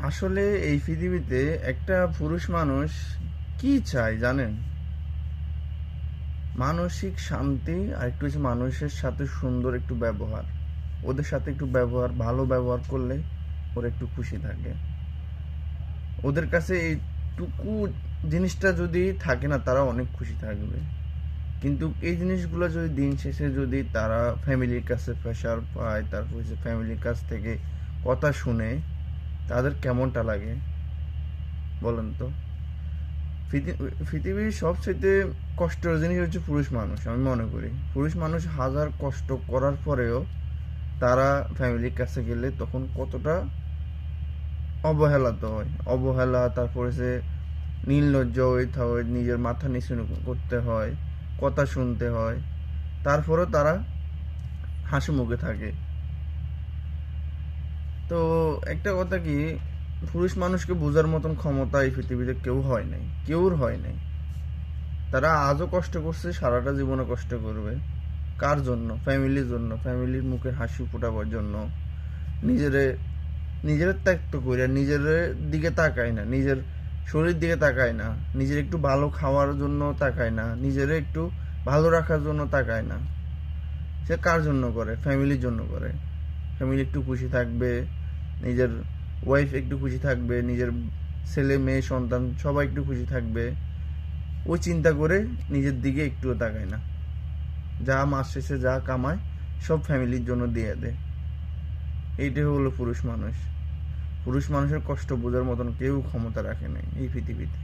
আসলে এই পৃথিবীতে একটা পুরুষ মানুষ কি চায় জানেন? মানসিক শান্তি আর একটু হচ্ছে মানুষের সাথে সুন্দর একটু ব্যবহার। ওদের সাথে একটু ভালো ব্যবহার করলে ওরা একটু খুশি থাকে। ওদের কাছে এইটুকু জিনিসটা যদি থাকে না, তারা অনেক খুশি থাকবে। কিন্তু এই জিনিসগুলো যদি দিন শেষে যদি তারা ফ্যামিলির কাছে প্রেশার পায়, তারপর হচ্ছে ফ্যামিলির কাছ থেকে কথা শুনে, তাদের কেমনটা লাগে বলেন তো? পৃথিবীর সবচেয়ে কষ্টের জিনিস হচ্ছে পুরুষ মানুষ। আমি মনে করি পুরুষ মানুষ হাজার কষ্ট করার পরেও তারা ফ্যামিলির কাছে গেলে তখন কতটা অবহেলাতে হয়, অবহেলা, তারপরে সে নির্লজ্জ হইতে হয়, নিজের মাথা নিচু করতে হয়, কথা শুনতে হয়, তারপরেও তারা হাসি মুখে থাকে। তো একটা কথা কি, পুরুষ মানুষকে বোঝার মতন ক্ষমতা এই পৃথিবীতে কেউর হয় নাই। তারা আজও কষ্ট করছে, সারাটা জীবনে কষ্ট করবে। কার জন্য? ফ্যামিলির জন্য, ফ্যামিলির মুখে হাসি ফোটাবার জন্য। নিজেরে নিজের ত্যাগ তো করে নিজের দিকে তাকায় না, নিজের শরীর দিকে তাকায় না, নিজের একটু ভালো খাওয়ার জন্য তাকায় না, নিজের একটু ভালো রাখার জন্য তাকায় না। সে কার জন্য করে? ফ্যামিলির জন্য করে। ফ্যামিলি একটু খুশি থাকবে, নিজের ওয়াইফ একটু খুশি থাকবে, নিজের ছেলে মেয়ে সন্তান সবাই একটু খুশি থাকবে। ও চিন্তা করে নিজের দিকে একটুও তাকায় না। যা মাস শেষে যা কামায় সব ফ্যামিলির জন্য দিয়ে দেয়। এইটাই হলো পুরুষ মানুষ। পুরুষ মানুষের কষ্ট বোঝার মতন কেউ ক্ষমতা রাখে নাই এই পৃথিবীতে।